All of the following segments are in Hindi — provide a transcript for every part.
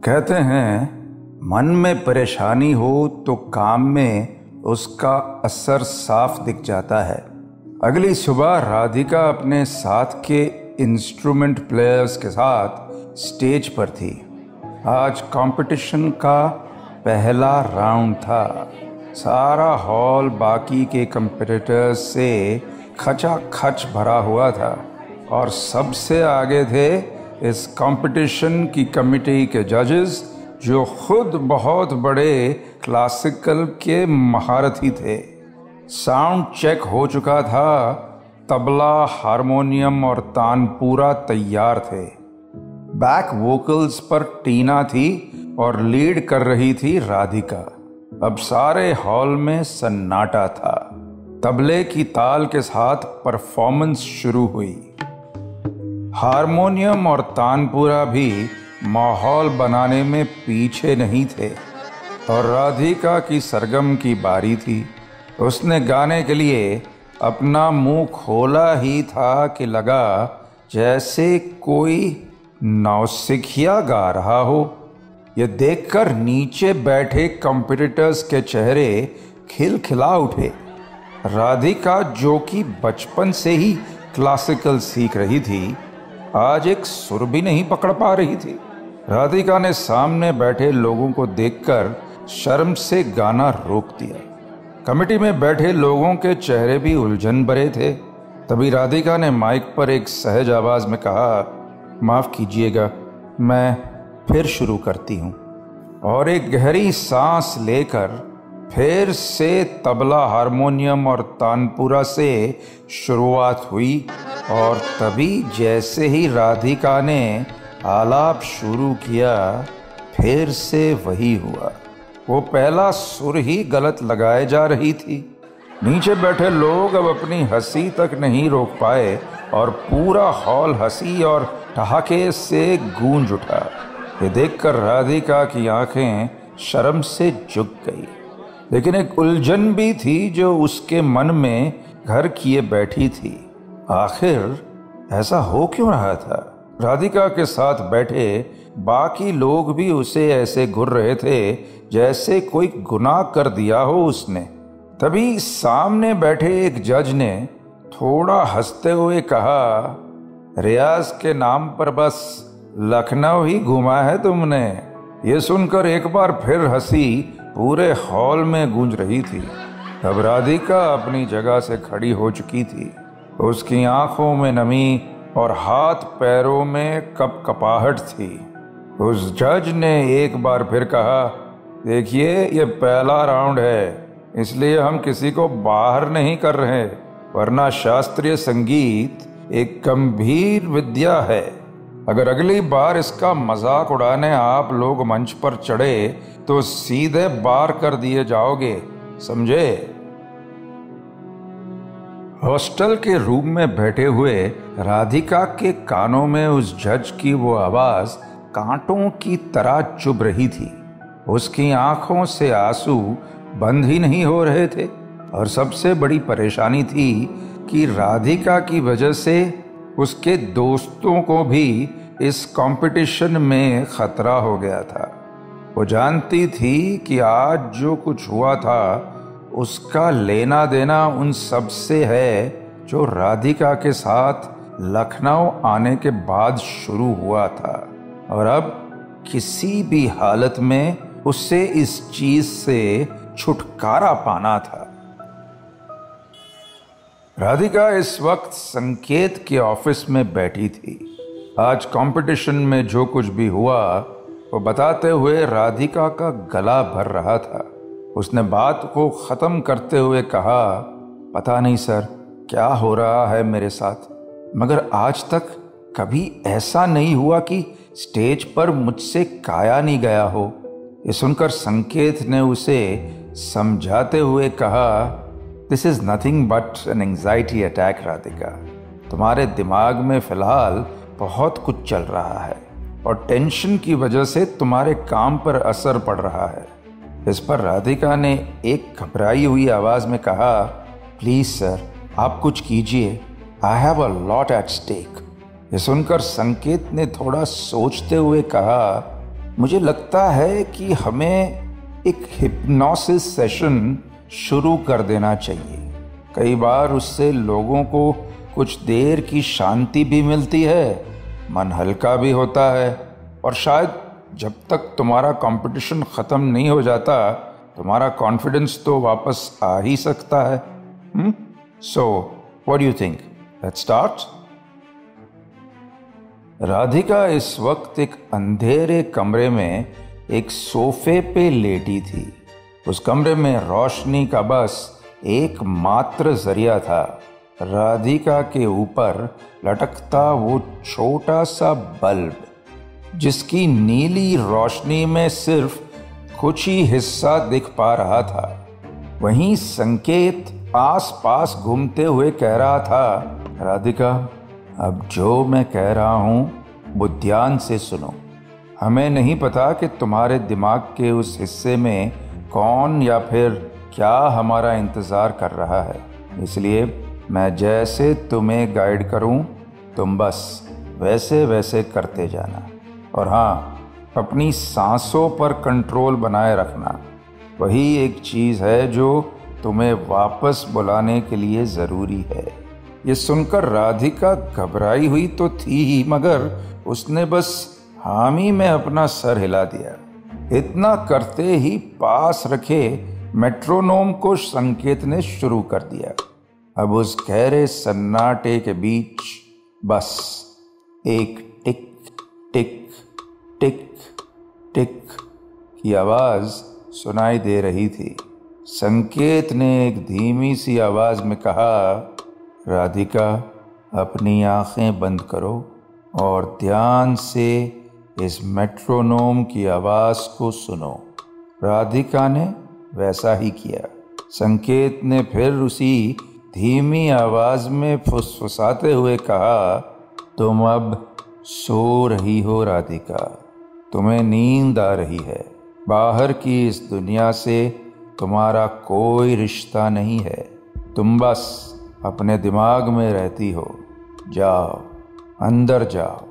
कहते हैं मन में परेशानी हो तो काम में उसका असर साफ दिख जाता है। अगली सुबह राधिका अपने साथ के इंस्ट्रूमेंट प्लेयर्स के साथ स्टेज पर थी। आज कंपटीशन का पहला राउंड था। सारा हॉल बाकी के कंपटीटर्स से खचाखच भरा हुआ था और सबसे आगे थे इस कंपटीशन की कमेटी के जजेस, जो खुद बहुत बड़े क्लासिकल के महारथी थे। साउंड चेक हो चुका था, तबला, हारमोनियम और तानपूरा तैयार थे। बैक वोकल्स पर टीना थी और लीड कर रही थी राधिका। अब सारे हॉल में सन्नाटा था। तबले की ताल के साथ परफॉर्मेंस शुरू हुई। हारमोनियम और तानपूरा भी माहौल बनाने में पीछे नहीं थे और राधिका की सरगम की बारी थी। उसने गाने के लिए अपना मुंह खोला ही था कि लगा जैसे कोई नौसिखिया गा रहा हो। यह देखकर नीचे बैठे कॉम्पिटिटर्स के चेहरे खिलखिला उठे। राधिका, जो कि बचपन से ही क्लासिकल सीख रही थी, आज एक सुर भी नहीं पकड़ पा रही थी। राधिका ने सामने बैठे लोगों को देखकर शर्म से गाना रोक दिया। कमेटी में बैठे लोगों के चेहरे भी उलझन भरे थे। तभी राधिका ने माइक पर एक सहज आवाज में कहा, माफ कीजिएगा, मैं फिर शुरू करती हूँ। और एक गहरी सांस लेकर फिर से तबला, हारमोनियम और तानपूरा से शुरुआत हुई। और तभी जैसे ही राधिका ने आलाप शुरू किया, फिर से वही हुआ। वो पहला सुर ही गलत लगाए जा रही थी। नीचे बैठे लोग अब अपनी हंसी तक नहीं रोक पाए और पूरा हॉल हंसी और ठहाके से गूंज उठा। ये देखकर राधिका की आंखें शर्म से झुक गई, लेकिन एक उलझन भी थी जो उसके मन में घर किए बैठी थी। आखिर ऐसा हो क्यों रहा था? राधिका के साथ बैठे बाकी लोग भी उसे ऐसे घूर रहे थे जैसे कोई गुनाह कर दिया हो उसने। तभी सामने बैठे एक जज ने थोड़ा हंसते हुए कहा, रियाज के नाम पर बस लखनऊ ही घुमा है तुमने। ये सुनकर एक बार फिर हंसी पूरे हॉल में गूंज रही थी। अब राधिका अपनी जगह से खड़ी हो चुकी थी। उसकी आंखों में नमी और हाथ पैरों में कपकपाहट थी। उस जज ने एक बार फिर कहा, देखिए, ये पहला राउंड है, इसलिए हम किसी को बाहर नहीं कर रहे, वरना शास्त्रीय संगीत एक गंभीर विद्या है। अगर अगली बार इसका मजाक उड़ाने आप लोग मंच पर चढ़े तो सीधे बाहर कर दिए जाओगे, समझे? हॉस्टल के रूम में बैठे हुए राधिका के कानों में उस जज की वो आवाज कांटों की तरह चुभ रही थी। उसकी आंखों से आंसू बंद ही नहीं हो रहे थे और सबसे बड़ी परेशानी थी कि राधिका की वजह से उसके दोस्तों को भी इस कंपटीशन में खतरा हो गया था। वो जानती थी कि आज जो कुछ हुआ था उसका लेना देना उन सब से है जो राधिका के साथ लखनऊ आने के बाद शुरू हुआ था, और अब किसी भी हालत में उसे इस चीज से छुटकारा पाना था। राधिका इस वक्त संकेत के ऑफिस में बैठी थी। आज कंपटीशन में जो कुछ भी हुआ वो बताते हुए राधिका का गला भर रहा था। उसने बात को ख़त्म करते हुए कहा, पता नहीं सर क्या हो रहा है मेरे साथ, मगर आज तक कभी ऐसा नहीं हुआ कि स्टेज पर मुझसे गाया नहीं गया हो। ये सुनकर संकेत ने उसे समझाते हुए कहा, this is nothing but an anxiety attack Radhika. तुम्हारे दिमाग में फ़िलहाल बहुत कुछ चल रहा है और टेंशन की वजह से तुम्हारे काम पर असर पड़ रहा है। इस पर राधिका ने एक घबराई हुई आवाज में कहा, प्लीज सर, आप कुछ कीजिए, I have a lot at stake. ये सुनकर संकेत ने थोड़ा सोचते हुए कहा, मुझे लगता है कि हमें एक हिप्नोसिस सेशन शुरू कर देना चाहिए। कई बार उससे लोगों को कुछ देर की शांति भी मिलती है, मन हल्का भी होता है, और शायद जब तक तुम्हारा कंपटीशन ख़त्म नहीं हो जाता तुम्हारा कॉन्फिडेंस तो वापस आ ही सकता है। So what do you think? Let's start. Radhika इस वक्त एक अंधेरे कमरे में एक सोफे पे लेटी थी। उस कमरे में रोशनी का बस एकमात्र जरिया था। राधिका के ऊपर लटकता वो छोटा सा बल्ब, जिसकी नीली रोशनी में सिर्फ कुछ ही हिस्सा दिख पा रहा था। वहीं संकेत आसपास घूमते हुए कह रहा था, राधिका, अब जो मैं कह रहा हूं वो ध्यान से सुनो। हमें नहीं पता कि तुम्हारे दिमाग के उस हिस्से में कौन या फिर क्या हमारा इंतज़ार कर रहा है, इसलिए मैं जैसे तुम्हें गाइड करूं तुम बस वैसे वैसे करते जाना। और हाँ, अपनी सांसों पर कंट्रोल बनाए रखना। वही एक चीज़ है जो तुम्हें वापस बुलाने के लिए ज़रूरी है। ये सुनकर राधिका घबराई हुई तो थी ही, मगर उसने बस हामी में अपना सर हिला दिया। इतना करते ही पास रखे मेट्रोनोम को संकेत ने शुरू कर दिया। अब उस गहरे सन्नाटे के बीच बस एक टिक टिक टिक टिक की आवाज सुनाई दे रही थी। संकेत ने एक धीमी सी आवाज में कहा, राधिका, अपनी आंखें बंद करो और ध्यान से इस मेट्रोनोम की आवाज को सुनो। राधिका ने वैसा ही किया। संकेत ने फिर उसी धीमी आवाज में फुसफुसाते हुए कहा, तुम अब सो रही हो राधिका, तुम्हें नींद आ रही है। बाहर की इस दुनिया से तुम्हारा कोई रिश्ता नहीं है। तुम बस अपने दिमाग में रहती हो। जाओ, अंदर जाओ।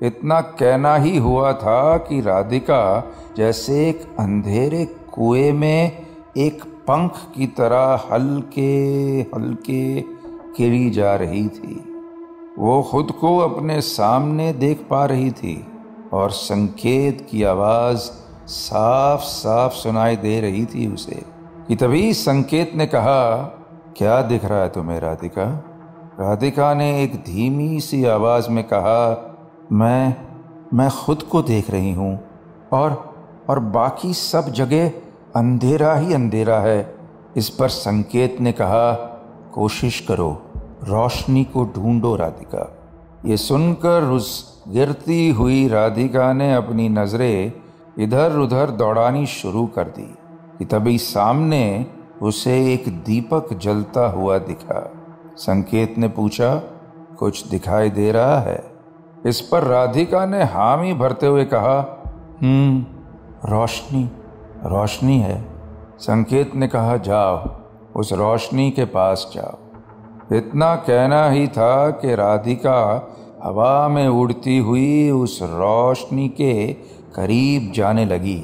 इतना कहना ही हुआ था कि राधिका जैसे एक अंधेरे कुएं में एक पंख की तरह हल्के हल्के गिरी जा रही थी। वो खुद को अपने सामने देख पा रही थी और संकेत की आवाज साफ साफ सुनाई दे रही थी उसे। कि तभी संकेत ने कहा, क्या दिख रहा है तुम्हें राधिका? राधिका ने एक धीमी सी आवाज में कहा, मैं खुद को देख रही हूँ और बाकी सब जगह अंधेरा ही अंधेरा है। इस पर संकेत ने कहा, कोशिश करो, रोशनी को ढूंढो राधिका। ये सुनकर उस गिरती हुई राधिका ने अपनी नजरें इधर उधर दौड़ानी शुरू कर दी कि तभी सामने उसे एक दीपक जलता हुआ दिखा। संकेत ने पूछा, कुछ दिखाई दे रहा है? इस पर राधिका ने हामी भरते हुए कहा, रोशनी है। संकेत ने कहा, जाओ, उस रोशनी के पास जाओ। इतना कहना ही था कि राधिका हवा में उड़ती हुई उस रोशनी के करीब जाने लगी।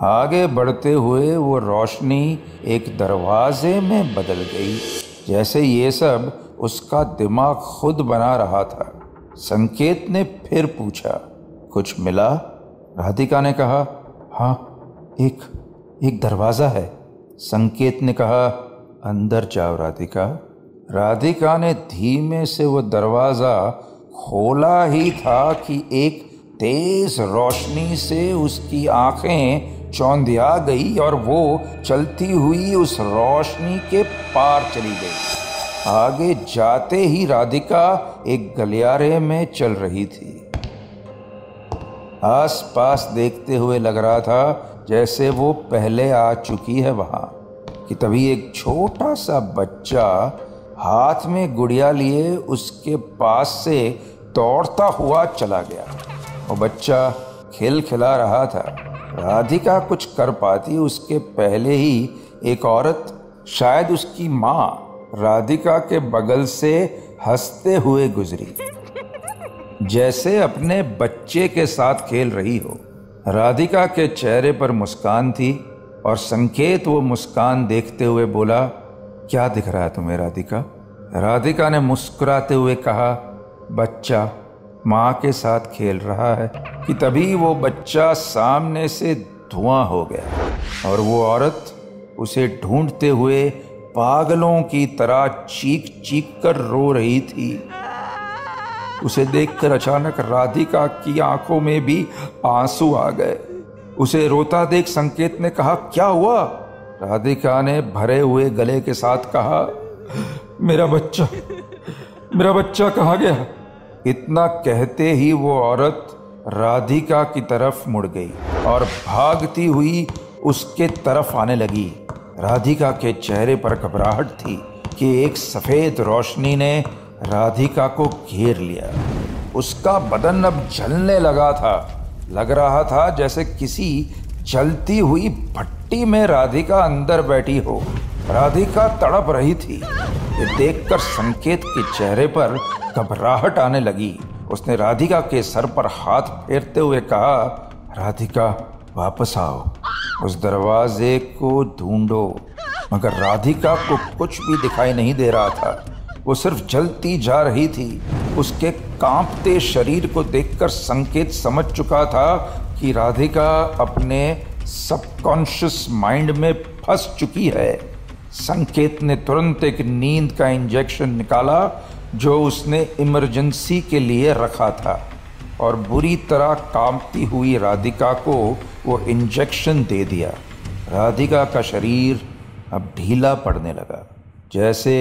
आगे बढ़ते हुए वो रोशनी एक दरवाजे में बदल गई, जैसे ये सब उसका दिमाग खुद बना रहा था। संकेत ने फिर पूछा, कुछ मिला? राधिका ने कहा, हाँ, एक दरवाज़ा है। संकेत ने कहा, अंदर जाओ राधिका। राधिका ने धीमे से वो दरवाज़ा खोला ही था कि एक तेज रोशनी से उसकी आंखें चौंधिया गई और वो चलती हुई उस रोशनी के पार चली गई। आगे जाते ही राधिका एक गलियारे में चल रही थी। आसपास देखते हुए लग रहा था जैसे वो पहले आ चुकी है वहां। कि तभी एक छोटा सा बच्चा हाथ में गुड़िया लिए उसके पास से दौड़ता हुआ चला गया। वो बच्चा खिलखिला रहा था। राधिका कुछ कर पाती उसके पहले ही एक औरत, शायद उसकी माँ, राधिका के बगल से हंसते हुए गुजरी, जैसे अपने बच्चे के साथ खेल रही हो। राधिका के चेहरे पर मुस्कान थी और संकेत वो मुस्कान देखते हुए बोला, क्या दिख रहा है तुम्हें राधिका? राधिका ने मुस्कुराते हुए कहा, बच्चा माँ के साथ खेल रहा है। कि तभी वो बच्चा सामने से धुआं हो गया और वो औरत उसे ढूंढते हुए पागलों की तरह चीख चीख कर रो रही थी। उसे देखकर अचानक राधिका की आंखों में भी आंसू आ गए। उसे रोता देख संकेत ने कहा, क्या हुआ? राधिका ने भरे हुए गले के साथ कहा, मेरा बच्चा कहाँ गया? इतना कहते ही वो औरत राधिका की तरफ मुड़ गई और भागती हुई उसके तरफ आने लगी। राधिका के चेहरे पर घबराहट थी कि एक सफेद रोशनी ने राधिका को घेर लिया। उसका बदन अब जलने लगा था। लग रहा था जैसे किसी जलती हुई भट्टी में राधिका अंदर बैठी हो। राधिका तड़प रही थी। ये देखकर संकेत के चेहरे पर घबराहट आने लगी। उसने राधिका के सर पर हाथ फेरते हुए कहा, राधिका वापस आओ, उस दरवाजे को ढूंढो। मगर राधिका को कुछ भी दिखाई नहीं दे रहा था। वो सिर्फ जलती जा रही थी। उसके कांपते शरीर को देखकर संकेत समझ चुका था कि राधिका अपने सबकॉन्शियस माइंड में फंस चुकी है। संकेत ने तुरंत एक नींद का इंजेक्शन निकाला जो उसने इमरजेंसी के लिए रखा था और बुरी तरह कांपती हुई राधिका को वो इंजेक्शन दे दिया। राधिका का शरीर अब ढीला पड़ने लगा, जैसे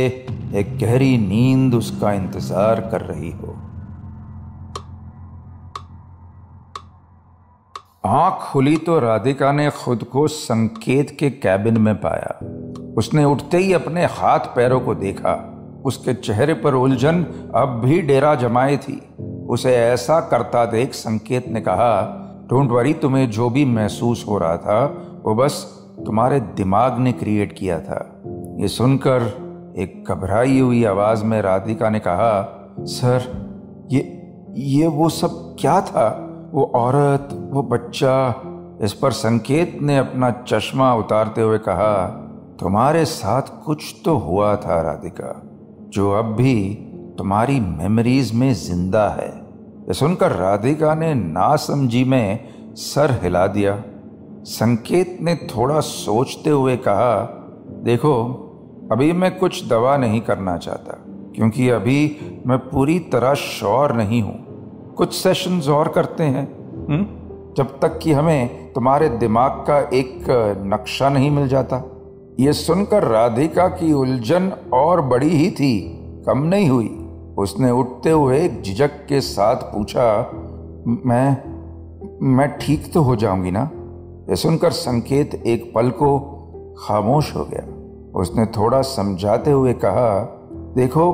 एक गहरी नींद उसका इंतजार कर रही हो। आंख खुली तो राधिका ने खुद को संकेत के कैबिन में पाया। उसने उठते ही अपने हाथ पैरों को देखा। उसके चेहरे पर उलझन अब भी डेरा जमाए थी। उसे ऐसा करता देख संकेत ने कहा, डोंट वरी, तुम्हें जो भी महसूस हो रहा था वो बस तुम्हारे दिमाग ने क्रिएट किया था। ये सुनकर एक घबराई हुई आवाज में राधिका ने कहा, सर ये वो सब क्या था? वो औरत, वो बच्चा? इस पर संकेत ने अपना चश्मा उतारते हुए कहा, तुम्हारे साथ कुछ तो हुआ था राधिका, जो अब भी तुम्हारी मेमोरीज में जिंदा है। ये सुनकर राधिका ने नासमझी में सर हिला दिया। संकेत ने थोड़ा सोचते हुए कहा, देखो, अभी मैं कुछ दवा नहीं करना चाहता क्योंकि अभी मैं पूरी तरह श्योर नहीं हूं। कुछ सेशंस और करते हैं जब तक कि हमें तुम्हारे दिमाग का एक नक्शा नहीं मिल जाता। ये सुनकर राधिका की उलझन और बड़ी ही थी, कम नहीं हुई। उसने उठते हुए झिझक के साथ पूछा, मैं ठीक तो हो जाऊंगी ना? ये सुनकर संकेत एक पल को खामोश हो गया। उसने थोड़ा समझाते हुए कहा, देखो,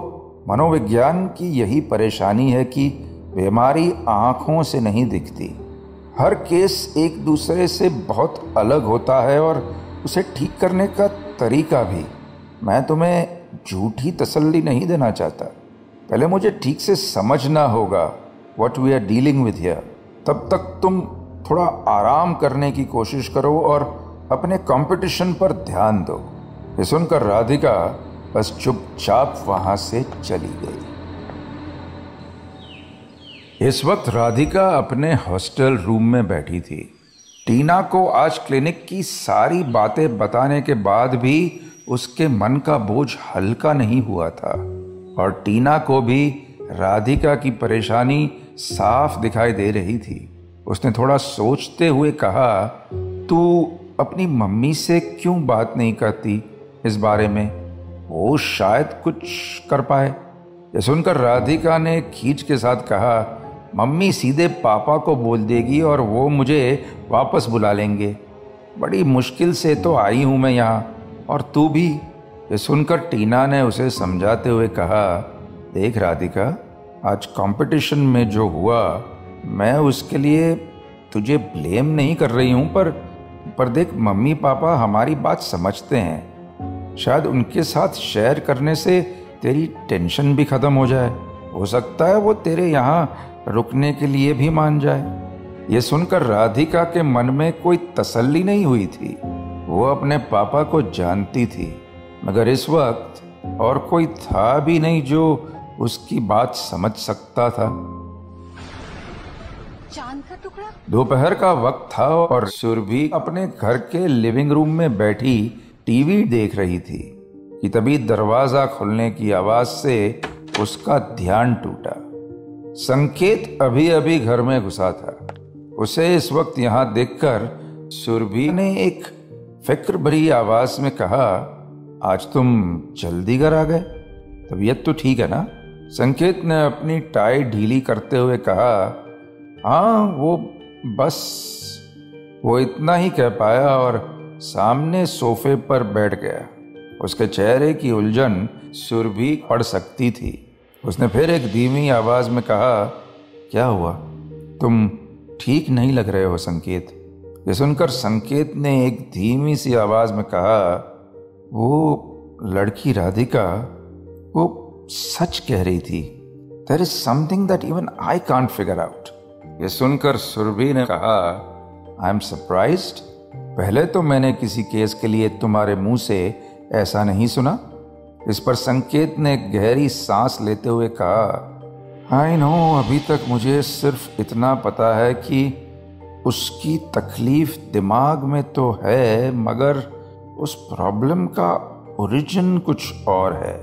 मनोविज्ञान की यही परेशानी है कि बीमारी आंखों से नहीं दिखती। हर केस एक दूसरे से बहुत अलग होता है और उसे ठीक करने का तरीका भी। मैं तुम्हें झूठी तसल्ली नहीं देना चाहता। पहले मुझे ठीक से समझना होगा what we are dealing with here. तब तक तुम थोड़ा आराम करने की कोशिश करो और अपने कंपटीशन पर ध्यान दो। ये सुनकर राधिका बस चुपचाप वहां से चली गई। इस वक्त राधिका अपने हॉस्टल रूम में बैठी थी। टीना को आज क्लिनिक की सारी बातें बताने के बाद भी उसके मन का बोझ हल्का नहीं हुआ था और टीना को भी राधिका की परेशानी साफ दिखाई दे रही थी। उसने थोड़ा सोचते हुए कहा, तू अपनी मम्मी से क्यों बात नहीं करती इस बारे में? वो शायद कुछ कर पाए। ये सुनकर राधिका ने खींच के साथ कहा, मम्मी सीधे पापा को बोल देगी और वो मुझे वापस बुला लेंगे। बड़ी मुश्किल से तो आई हूँ मैं यहाँ, और तू भी। ये सुनकर टीना ने उसे समझाते हुए कहा, देख राधिका, आज कंपटीशन में जो हुआ, मैं उसके लिए तुझे ब्लेम नहीं कर रही हूँ, पर देख, मम्मी पापा हमारी बात समझते हैं। शायद उनके साथ शेयर करने से तेरी टेंशन भी ख़त्म हो जाए। हो सकता है वो तेरे यहाँ रुकने के लिए भी मान जाए। ये सुनकर राधिका के मन में कोई तसल्ली नहीं हुई थी। वो अपने पापा को जानती थी, मगर इस वक्त और कोई था भी नहीं जो उसकी बात समझ सकता था। चांद का टुकड़ा। दोपहर का वक्त था और सुरभि अपने घर के लिविंग रूम में बैठी टीवी देख रही थी कि तभी दरवाजा खुलने की आवाज से उसका ध्यान टूटा। संकेत अभी अभी घर में घुसा था। उसे इस वक्त यहां देखकर सुरभि ने एक फिक्र भरी आवाज में कहा, आज तुम जल्दी घर आ गए, तबीयत तो ठीक है ना? संकेत ने अपनी टाई ढीली करते हुए कहा, हाँ वो बस। वो इतना ही कह पाया और सामने सोफे पर बैठ गया। उसके चेहरे की उलझन सुरभि पढ़ सकती थी। उसने फिर एक धीमी आवाज में कहा, क्या हुआ? तुम ठीक नहीं लग रहे हो संकेत। ये सुनकर संकेत ने एक धीमी सी आवाज में कहा, वो लड़की राधिका वो सच कह रही थी। There is something that even I can't figure out. ये सुनकर सुरभि ने कहा, I am surprised. पहले तो मैंने किसी केस के लिए तुम्हारे मुंह से ऐसा नहीं सुना। इस पर संकेत ने गहरी सांस लेते हुए कहा, I know, अभी तक मुझे सिर्फ इतना पता है कि उसकी तकलीफ दिमाग में तो है, मगर उस प्रॉब्लम का ओरिजिन कुछ और है।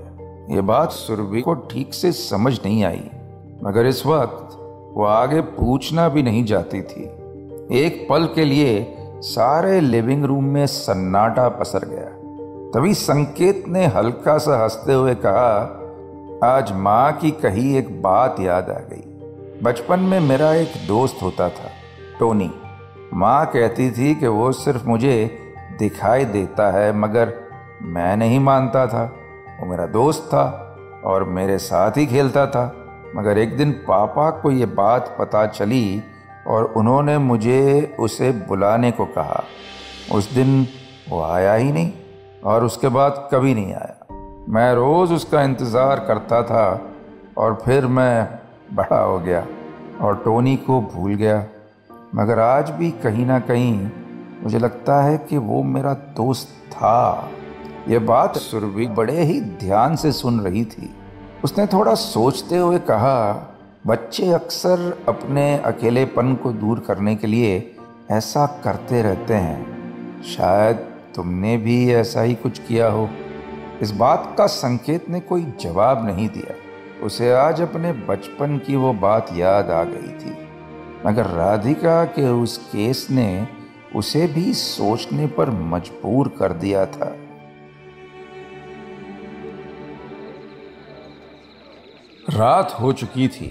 ये बात सुरभि को ठीक से समझ नहीं आई, मगर इस वक्त वो आगे पूछना भी नहीं चाहती थी। एक पल के लिए सारे लिविंग रूम में सन्नाटा पसर गया। तभी संकेत ने हल्का सा हंसते हुए कहा, आज माँ की कही एक बात याद आ गई। बचपन में मेरा एक दोस्त होता था, टोनी। माँ कहती थी कि वो सिर्फ मुझे दिखाई देता है, मगर मैं नहीं मानता था। वो मेरा दोस्त था और मेरे साथ ही खेलता था। मगर एक दिन पापा को ये बात पता चली और उन्होंने मुझे उसे बुलाने को कहा। उस दिन वो आया ही नहीं और उसके बाद कभी नहीं आया। मैं रोज़ उसका इंतज़ार करता था और फिर मैं बड़ा हो गया और टोनी को भूल गया। मगर आज भी कहीं ना कहीं मुझे लगता है कि वो मेरा दोस्त था। ये बात सुरभि बड़े ही ध्यान से सुन रही थी। उसने थोड़ा सोचते हुए कहा, बच्चे अक्सर अपने अकेलेपन को दूर करने के लिए ऐसा करते रहते हैं। शायद तुमने भी ऐसा ही कुछ किया हो। इस बात का संकेत ने कोई जवाब नहीं दिया। उसे आज अपने बचपन की वो बात याद आ गई थी, मगर राधिका के उस केस ने उसे भी सोचने पर मजबूर कर दिया था। रात हो चुकी थी।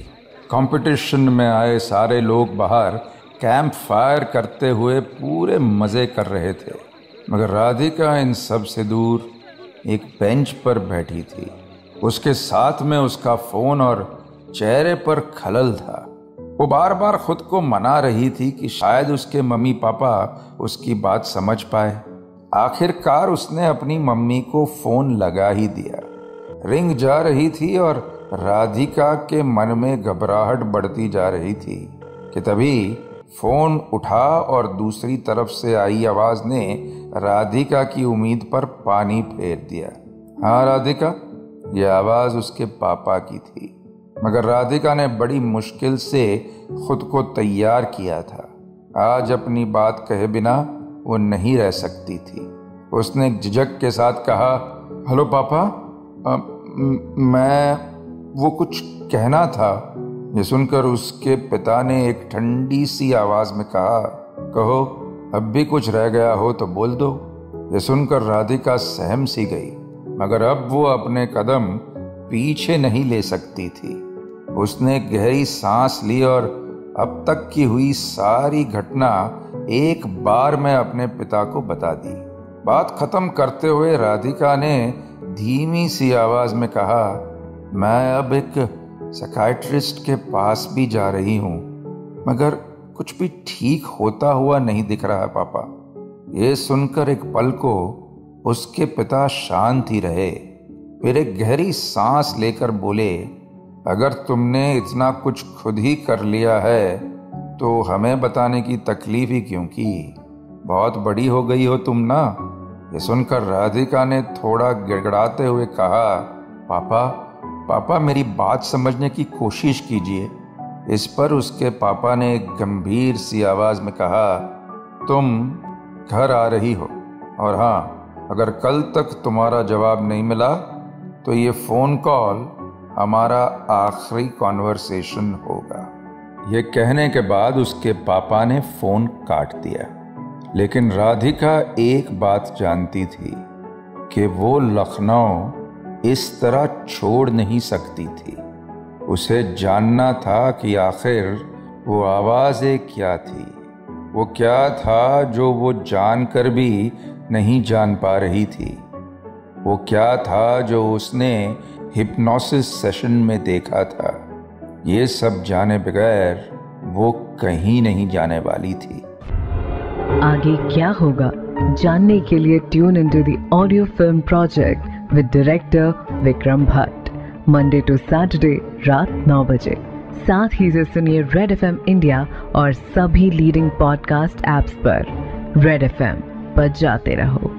कंपटीशन में आए सारे लोग बाहर कैंप फायर करते हुए पूरे मज़े कर रहे थे, मगर राधिका इन सब से दूर एक बेंच पर बैठी थी। उसके साथ में उसका फ़ोन और चेहरे पर खलल था। वो बार बार खुद को मना रही थी कि शायद उसके मम्मी पापा उसकी बात समझ पाए। आखिरकार उसने अपनी मम्मी को फ़ोन लगा ही दिया। रिंग जा रही थी और राधिका के मन में घबराहट बढ़ती जा रही थी कि तभी फोन उठा और दूसरी तरफ से आई आवाज ने राधिका की उम्मीद पर पानी फेर दिया। हाँ राधिका, यह आवाज उसके पापा की थी, मगर राधिका ने बड़ी मुश्किल से खुद को तैयार किया था। आज अपनी बात कहे बिना वो नहीं रह सकती थी। उसने झिझक के साथ कहा, हेलो पापा, मैं वो कुछ कहना था। ये सुनकर उसके पिता ने एक ठंडी सी आवाज में कहा, कहो, अब भी कुछ रह गया हो तो बोल दो। ये सुनकर राधिका सहम सी गई, मगर अब वो अपने कदम पीछे नहीं ले सकती थी। उसने गहरी सांस ली और अब तक की हुई सारी घटना एक बार में अपने पिता को बता दी। बात खत्म करते हुए राधिका ने धीमी सी आवाज में कहा, मैं अब एक साइकियाट्रिस्ट के पास भी जा रही हूँ, मगर कुछ भी ठीक होता हुआ नहीं दिख रहा है पापा। ये सुनकर एक पल को उसके पिता शांत ही रहे, फिर एक गहरी सांस लेकर बोले, अगर तुमने इतना कुछ खुद ही कर लिया है तो हमें बताने की तकलीफ ही क्यों की? बहुत बड़ी हो गई हो तुम ना। ये सुनकर राधिका ने थोड़ा गिड़गिड़ाते हुए कहा, पापा पापा मेरी बात समझने की कोशिश कीजिए। इस पर उसके पापा ने एक गंभीर सी आवाज में कहा, तुम घर आ रही हो, और हाँ, अगर कल तक तुम्हारा जवाब नहीं मिला तो ये फ़ोन कॉल हमारा आखिरी कॉन्वर्सेशन होगा। ये कहने के बाद उसके पापा ने फ़ोन काट दिया। लेकिन राधिका एक बात जानती थी कि वो लखनऊ इस तरह छोड़ नहीं सकती थी। उसे जानना था कि आखिर वो आवाज़ें क्या थी, वो क्या था जो वो जानकर भी नहीं जान पा रही थी, वो क्या था जो उसने हिप्नोसिस सेशन में देखा था। ये सब जाने बगैर वो कहीं नहीं जाने वाली थी। आगे क्या होगा जानने के लिए tune into the audio film project with director Vikram Bhatt, Monday to Saturday रात 9 बजे। साथ ही से सुनिए रेड एफएम इंडिया और सभी लीडिंग पॉडकास्ट ऐप्स पर। रेड एफएम पर जाते रहो।